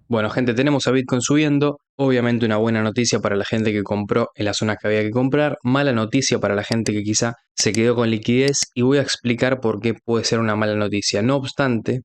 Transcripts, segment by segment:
Bueno, gente, tenemos a Bitcoin subiendo. Obviamente una buena noticia para la gente que compró en las zonas que había que comprar. Mala noticia para la gente que quizá se quedó con liquidez. Y voy a explicar por qué puede ser una mala noticia. No obstante,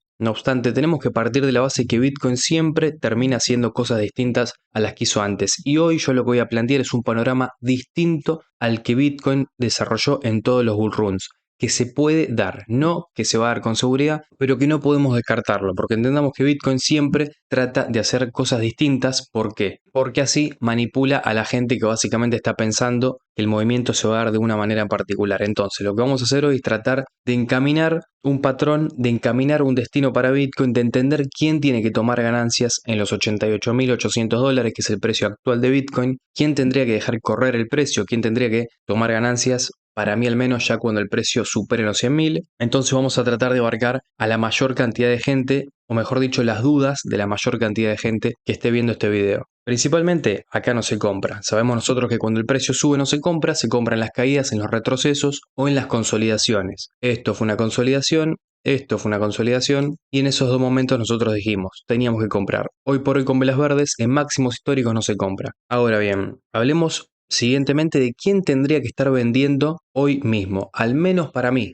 tenemos que partir de la base que Bitcoin siempre termina haciendo cosas distintas a las que hizo antes. Y hoy yo lo que voy a plantear es un panorama distinto al que Bitcoin desarrolló en todos los bullruns, que se puede dar, no que se va a dar con seguridad, pero que no podemos descartarlo, porque entendamos que Bitcoin siempre trata de hacer cosas distintas. ¿Por qué? Porque así manipula a la gente que básicamente está pensando que el movimiento se va a dar de una manera en particular. Entonces, lo que vamos a hacer hoy es tratar de encaminar un patrón, de encaminar un destino para Bitcoin, de entender quién tiene que tomar ganancias en los $88.800, que es el precio actual de Bitcoin, quién tendría que dejar correr el precio, quién tendría que tomar ganancias. Para mí al menos ya cuando el precio supere los 100.000, entonces vamos a tratar de abarcar a la mayor cantidad de gente, o mejor dicho, las dudas de la mayor cantidad de gente que esté viendo este video. Principalmente acá no se compra. Sabemos nosotros que cuando el precio sube no se compra en las caídas, en los retrocesos o en las consolidaciones. Esto fue una consolidación. Esto fue una consolidación y en esos dos momentos nosotros dijimos, teníamos que comprar. Hoy por hoy con velas verdes, en máximos históricos no se compra. Ahora bien, hablemos siguientemente de quién tendría que estar vendiendo hoy mismo, al menos para mí,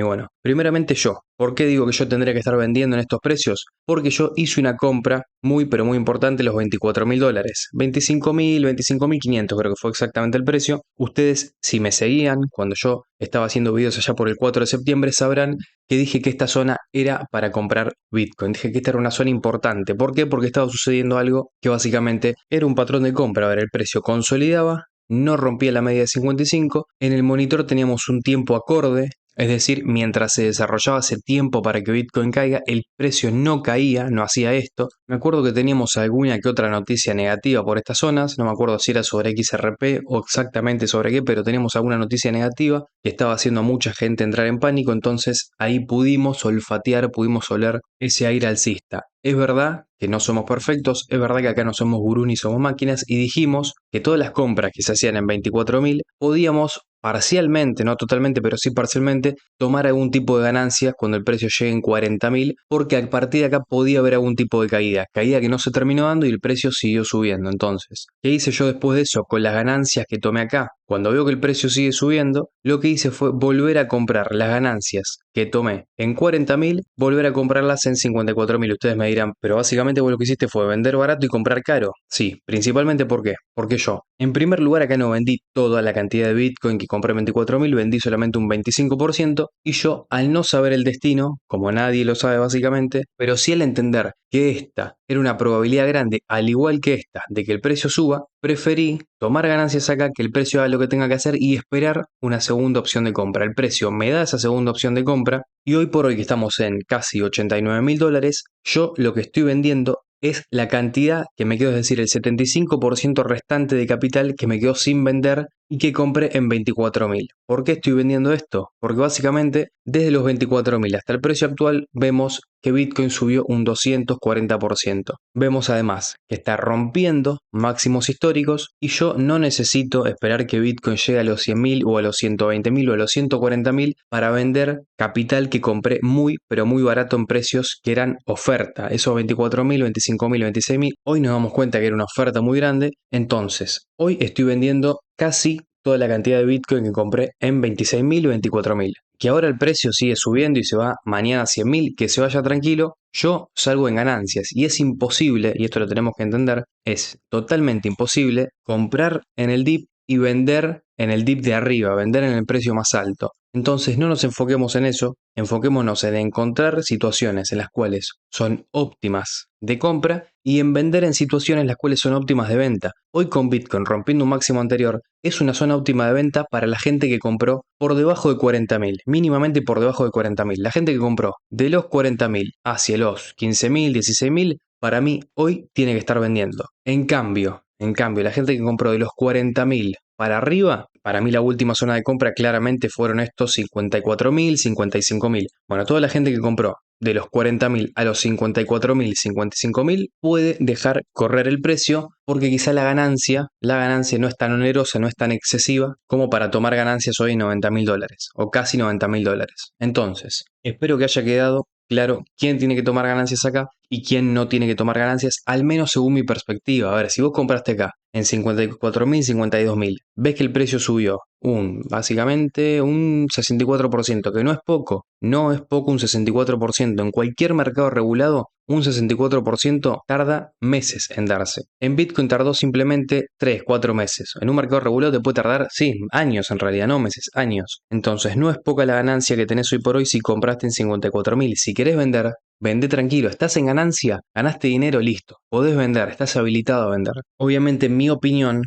bueno. Primeramente yo. ¿Por qué digo que yo tendría que estar vendiendo en estos precios? Porque yo hice una compra muy pero muy importante, los $24.000. 25.000, 25.500 creo que fue exactamente el precio. Ustedes, si me seguían cuando yo estaba haciendo videos allá por el 4 de septiembre, sabrán que dije que esta zona era para comprar Bitcoin. Dije que esta era una zona importante. ¿Por qué? Porque estaba sucediendo algo que básicamente era un patrón de compra. A ver, el precio consolidaba, no rompía la media de 55. En el monitor teníamos un tiempo acorde. Es decir, mientras se desarrollaba ese tiempo para que Bitcoin caiga, el precio no caía, no hacía esto. Me acuerdo que teníamos alguna que otra noticia negativa por estas zonas, no me acuerdo si era sobre XRP o exactamente sobre qué, pero teníamos alguna noticia negativa que estaba haciendo a mucha gente entrar en pánico, entonces ahí pudimos olfatear, pudimos oler ese aire alcista. Es verdad que no somos perfectos, es verdad que acá no somos gurús ni somos máquinas y dijimos que todas las compras que se hacían en 24.000 podíamos parcialmente, no totalmente, pero sí parcialmente, tomar algún tipo de ganancias cuando el precio llegue en 40.000, porque a partir de acá podía haber algún tipo de caída que no se terminó dando y el precio siguió subiendo. Entonces, ¿qué hice yo después de eso? Con las ganancias que tomé acá, cuando veo que el precio sigue subiendo, lo que hice fue volver a comprar las ganancias que tomé en 40.000, volver a comprarlas en 54.000. Ustedes me dirán, pero básicamente vos lo que hiciste fue vender barato y comprar caro. Sí, principalmente ¿por qué? Porque yo, en primer lugar, acá no vendí toda la cantidad de Bitcoin que compré 24.000, vendí solamente un 25%, y yo, al no saber el destino, como nadie lo sabe básicamente, pero sí al entender que esta era una probabilidad grande, al igual que esta, de que el precio suba, preferí tomar ganancias acá, que el precio haga lo que tenga que hacer y esperar una segunda opción de compra. El precio me da esa segunda opción de compra y hoy por hoy que estamos en casi $89.000, yo lo que estoy vendiendo es la cantidad que me quedó, es decir, el 75% restante de capital que me quedó sin vender y que compré en 24.000. ¿Por qué estoy vendiendo esto? Porque básicamente desde los 24.000 hasta el precio actual vemos que Bitcoin subió un 240%. Vemos además que está rompiendo máximos históricos y yo no necesito esperar que Bitcoin llegue a los 100.000 o a los 120.000 o a los 140.000 para vender capital que compré muy pero muy barato en precios que eran oferta. Esos 24.000, 25.000, 26.000, hoy nos damos cuenta que era una oferta muy grande. Entonces, hoy estoy vendiendo casi toda la cantidad de Bitcoin que compré en 26.000 y 24.000. Que ahora el precio sigue subiendo y se va mañana a 100.000, que se vaya tranquilo, yo salgo en ganancias. Y es imposible, y esto lo tenemos que entender, es totalmente imposible comprar en el dip y vender en el dip de arriba, vender en el precio más alto. Entonces no nos enfoquemos en eso, enfoquémonos en encontrar situaciones en las cuales son óptimas de compra y en vender en situaciones en las cuales son óptimas de venta. Hoy con Bitcoin rompiendo un máximo anterior es una zona óptima de venta para la gente que compró por debajo de 40.000, mínimamente por debajo de 40.000. La gente que compró de los 40.000 hacia los 15.000, 16.000, para mí hoy tiene que estar vendiendo. En cambio, la gente que compró de los 40.000 para arriba, para mí la última zona de compra claramente fueron estos 54.000, 55.000. Bueno, toda la gente que compró de los 40.000 a los 54.000, 55.000 puede dejar correr el precio porque quizá la ganancia no es tan onerosa, no es tan excesiva como para tomar ganancias hoy en $90.000 o casi $90.000. Entonces, espero que haya quedado claro quién tiene que tomar ganancias acá y quién no tiene que tomar ganancias, al menos según mi perspectiva. A ver, si vos compraste acá en 54.000, 52.000, ves que el precio subió básicamente un 64%, que no es poco, no es poco un 64%. En cualquier mercado regulado, un 64% tarda meses en darse. En Bitcoin tardó simplemente 3, 4 meses. En un mercado regulado te puede tardar, sí, años en realidad, no meses, años. Entonces no es poca la ganancia que tenés hoy por hoy si compraste en 54.000. Si querés vender, vendé tranquilo, estás en ganancia, ganaste dinero, listo. Podés vender, estás habilitado a vender. Obviamente mi opinión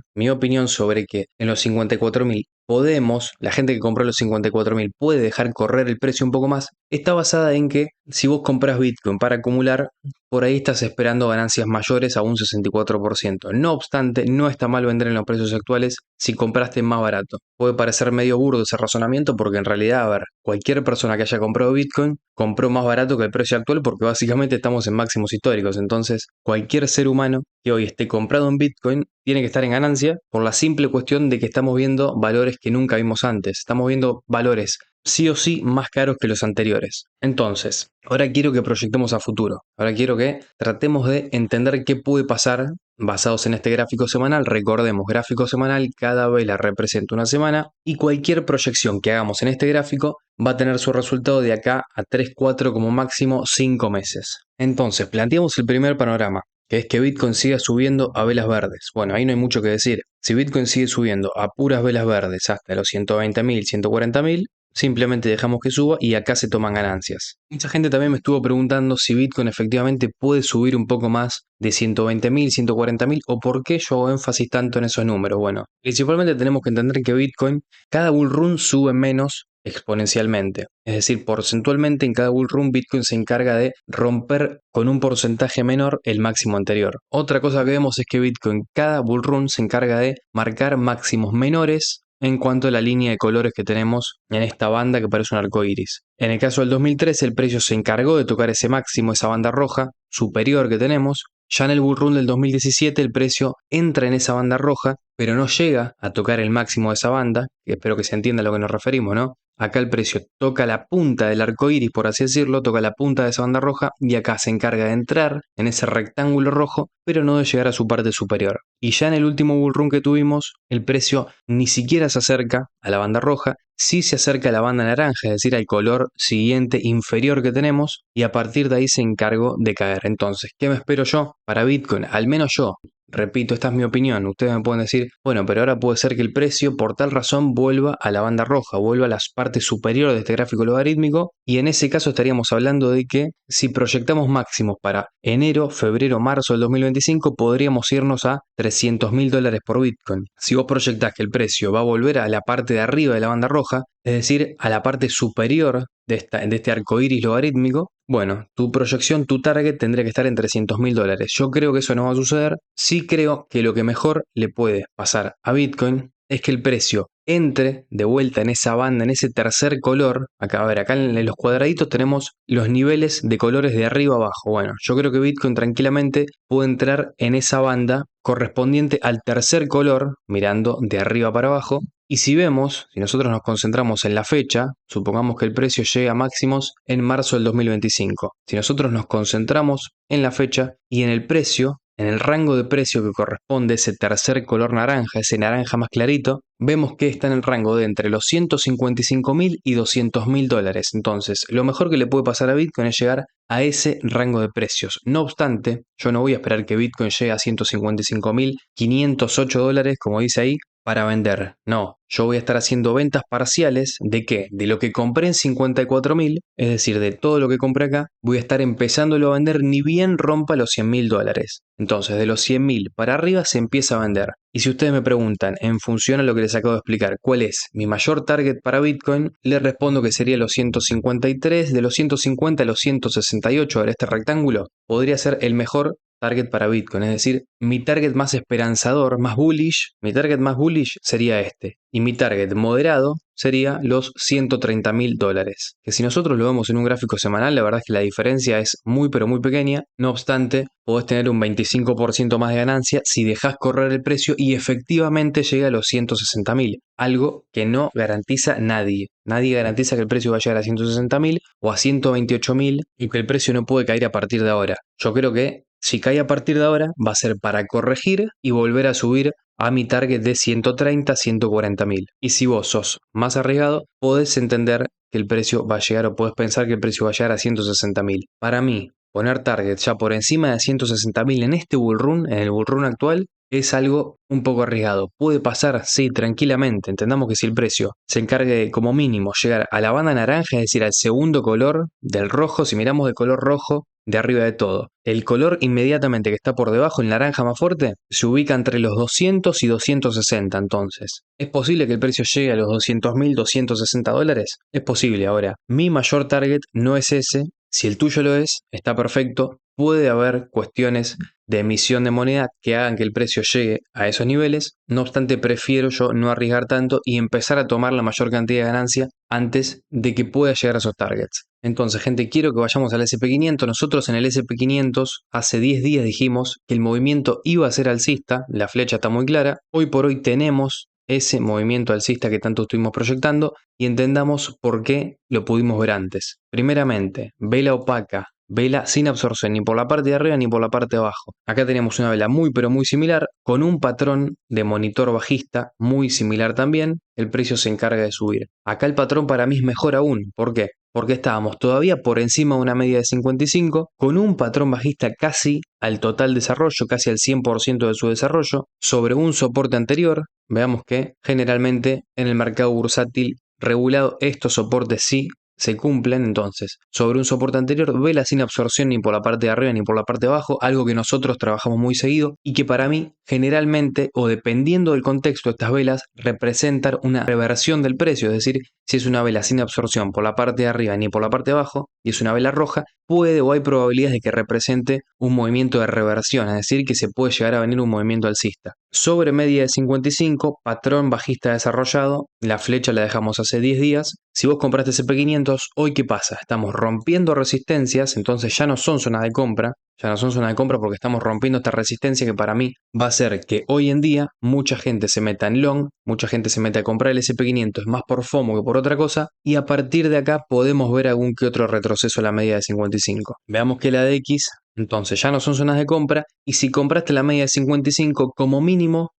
sobre que en los 54.000 podemos, la gente que compró los 54.000 puede dejar correr el precio un poco más, está basada en que si vos compras Bitcoin para acumular, por ahí estás esperando ganancias mayores a un 64%. No obstante, no está mal vender en los precios actuales si compraste más barato. Puede parecer medio burdo ese razonamiento porque en realidad, a ver, cualquier persona que haya comprado Bitcoin compró más barato que el precio actual porque básicamente estamos en máximos históricos. Entonces, cualquier ser humano que hoy esté comprado en Bitcoin tiene que estar en ganancia por la simple cuestión de que estamos viendo valores que nunca vimos antes. Estamos viendo valores sí o sí más caros que los anteriores. Entonces, ahora quiero que proyectemos a futuro. Ahora quiero que tratemos de entender qué puede pasar basados en este gráfico semanal. Recordemos, gráfico semanal, cada vela representa una semana y cualquier proyección que hagamos en este gráfico va a tener su resultado de acá a 3, 4, como máximo 5 meses. Entonces, planteamos el primer panorama, que es que Bitcoin siga subiendo a velas verdes. Bueno, ahí no hay mucho que decir. Si Bitcoin sigue subiendo a puras velas verdes hasta los 120.000, 140.000, simplemente dejamos que suba y acá se toman ganancias. Mucha gente también me estuvo preguntando si Bitcoin efectivamente puede subir un poco más de 120.000, 140.000 o por qué yo hago énfasis tanto en esos números. Bueno, principalmente tenemos que entender que Bitcoin, cada bull run sube menos exponencialmente. Es decir, porcentualmente en cada bull run Bitcoin se encarga de romper con un porcentaje menor el máximo anterior. Otra cosa que vemos es que Bitcoin cada bull run se encarga de marcar máximos menores en cuanto a la línea de colores que tenemos en esta banda que parece un arco iris. En el caso del 2013 el precio se encargó de tocar ese máximo, esa banda roja superior que tenemos. Ya en el bull run del 2017 el precio entra en esa banda roja, pero no llega a tocar el máximo de esa banda, que espero que se entienda a lo que nos referimos, ¿no? Acá el precio toca la punta del arco iris, por así decirlo, toca la punta de esa banda roja y acá se encarga de entrar en ese rectángulo rojo, pero no de llegar a su parte superior. Y ya en el último bull run que tuvimos, el precio ni siquiera se acerca a la banda roja, sí se acerca a la banda naranja, es decir, al color siguiente inferior que tenemos, y a partir de ahí se encargó de caer. Entonces, ¿qué me espero yo para Bitcoin? Al menos yo. Repito, esta es mi opinión. Ustedes me pueden decir, bueno, pero ahora puede ser que el precio por tal razón vuelva a la banda roja, vuelva a la parte superior de este gráfico logarítmico, y en ese caso estaríamos hablando de que si proyectamos máximos para enero, febrero, marzo del 2025, podríamos irnos a $300.000 por Bitcoin. Si vos proyectás que el precio va a volver a la parte de arriba de la banda roja, es decir, a la parte superior de este arco iris logarítmico, bueno, tu proyección, tu target tendría que estar en $300.000. Yo creo que eso no va a suceder. Sí creo que lo que mejor le puede pasar a Bitcoin es que el precio entre de vuelta en esa banda, en ese tercer color. Acá, a ver, acá en los cuadraditos tenemos los niveles de colores de arriba a abajo. Bueno, yo creo que Bitcoin tranquilamente puede entrar en esa banda correspondiente al tercer color, mirando de arriba para abajo. Y si vemos, si nosotros nos concentramos en la fecha, supongamos que el precio llega a máximos en marzo del 2025. Si nosotros nos concentramos en la fecha y en el precio, en el rango de precio que corresponde a ese tercer color naranja, ese naranja más clarito, vemos que está en el rango de entre los 155.000 y $200.000. Entonces, lo mejor que le puede pasar a Bitcoin es llegar a ese rango de precios. No obstante, yo no voy a esperar que Bitcoin llegue a $155.508, como dice ahí, para vender. No, yo voy a estar haciendo ventas parciales ¿de qué? De lo que compré en 54.000, es decir, de todo lo que compré acá, voy a estar empezándolo a vender ni bien rompa los $100.000. Entonces, de los 100.000 para arriba se empieza a vender. Y si ustedes me preguntan, en función a lo que les acabo de explicar, cuál es mi mayor target para Bitcoin, les respondo que sería los 153, de los 150 a los 168, a ver, este rectángulo podría ser el mejor target para Bitcoin. Es decir, mi target más esperanzador, más bullish, mi target más bullish sería este. Y mi target moderado sería los $130.000. Que si nosotros lo vemos en un gráfico semanal, la verdad es que la diferencia es muy pero muy pequeña. No obstante, podés tener un 25% más de ganancia si dejás correr el precio y efectivamente llega a los 160.000. Algo que no garantiza nadie. Nadie garantiza que el precio va a llegar a 160.000 o a 128.000 y que el precio no puede caer a partir de ahora. Yo creo que si cae a partir de ahora va a ser para corregir y volver a subir a mi target de 130, 140.000. Y si vos sos más arriesgado, podés entender que el precio va a llegar o podés pensar que el precio va a llegar a 160.000. Para mí, poner target ya por encima de 160.000 en este bull run, en el bull run actual, es algo un poco arriesgado. Puede pasar, sí, tranquilamente. Entendamos que si el precio se encargue de, como mínimo, llegar a la banda naranja, es decir, al segundo color del rojo, si miramos de color rojo, de arriba de todo. El color inmediatamente que está por debajo, el naranja más fuerte, se ubica entre los 200 y 260 entonces. ¿Es posible que el precio llegue a los 200.000, $260? Es posible. Ahora, mi mayor target no es ese. Si el tuyo lo es, está perfecto. Puede haber cuestiones de emisión de moneda que hagan que el precio llegue a esos niveles. No obstante, prefiero yo no arriesgar tanto y empezar a tomar la mayor cantidad de ganancia antes de que pueda llegar a esos targets. Entonces, gente, quiero que vayamos al SP500. Nosotros en el SP500 hace 10 días dijimos que el movimiento iba a ser alcista. La flecha está muy clara. Hoy por hoy tenemos ese movimiento alcista que tanto estuvimos proyectando y entendamos por qué lo pudimos ver antes. Primeramente, vela opaca, vela sin absorción ni por la parte de arriba ni por la parte de abajo. Acá tenemos una vela muy pero muy similar con un patrón de monitor bajista muy similar también. El precio se encarga de subir. Acá el patrón para mí es mejor aún. ¿Por qué? Porque estábamos todavía por encima de una media de 55 con un patrón bajista casi al total desarrollo, casi al 100% de su desarrollo, sobre un soporte anterior. Veamos que generalmente en el mercado bursátil regulado estos soportes sí se cumplen. Entonces, sobre un soporte anterior, vela sin absorción ni por la parte de arriba ni por la parte de abajo, algo que nosotros trabajamos muy seguido y que para mí generalmente o dependiendo del contexto, estas velas representan una reversión del precio. Es decir, si es una vela sin absorción por la parte de arriba ni por la parte de abajo y es una vela roja, puede o hay probabilidades de que represente un movimiento de reversión, es decir, que se puede llegar a venir un movimiento alcista. Sobre media de 55, patrón bajista desarrollado, la flecha la dejamos hace 10 días. Si vos compraste SP500, hoy ¿qué pasa? Estamos rompiendo resistencias, entonces ya no son zonas de compra. Ya no son zonas de compra porque estamos rompiendo esta resistencia que para mí va a hacer que hoy en día mucha gente se meta en long, mucha gente se meta a comprar el SP500 más por FOMO que por otra cosa, y a partir de acá podemos ver algún que otro retroceso a la media de 55. Veamos que la de X, entonces ya no son zonas de compra, y si compraste la media de 55, como mínimo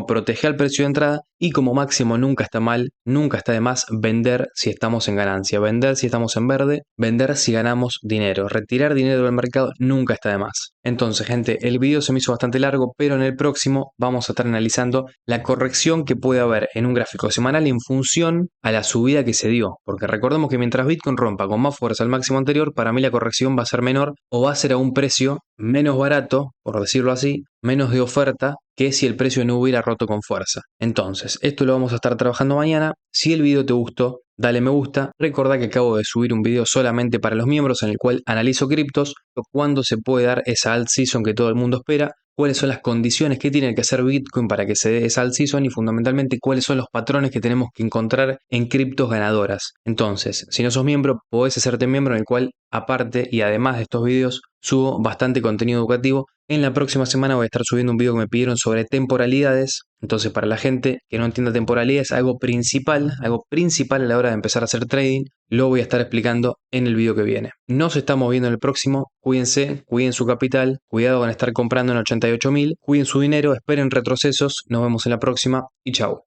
protege al precio de entrada, y como máximo nunca está mal, nunca está de más vender si estamos en ganancia, vender si estamos en verde, vender si ganamos dinero, retirar dinero del mercado nunca está de más. Entonces, gente, el video se me hizo bastante largo, pero en el próximo vamos a estar analizando la corrección que puede haber en un gráfico semanal en función a la subida que se dio, porque recordemos que mientras Bitcoin rompa con más fuerza el máximo anterior, para mí la corrección va a ser menor o va a ser a un precio menos barato, por decirlo así, menos de oferta que si el precio no hubiera roto con fuerza. Entonces, esto lo vamos a estar trabajando mañana. Si el video te gustó, dale me gusta. Recordá que acabo de subir un video solamente para los miembros en el cual analizo criptos, cuándo se puede dar esa alt season que todo el mundo espera, cuáles son las condiciones que tiene que hacer Bitcoin para que se dé esa alt season y fundamentalmente cuáles son los patrones que tenemos que encontrar en criptos ganadoras. Entonces, si no sos miembro, podés hacerte miembro en el cual, aparte y además de estos videos, subo bastante contenido educativo. En la próxima semana voy a estar subiendo un video que me pidieron sobre temporalidades. Entonces, para la gente que no entienda temporalidades, algo principal a la hora de empezar a hacer trading, lo voy a estar explicando en el video que viene. Nos estamos viendo en el próximo. Cuídense, cuiden su capital, cuidado con estar comprando en 88.000, cuiden su dinero, esperen retrocesos. Nos vemos en la próxima y chau.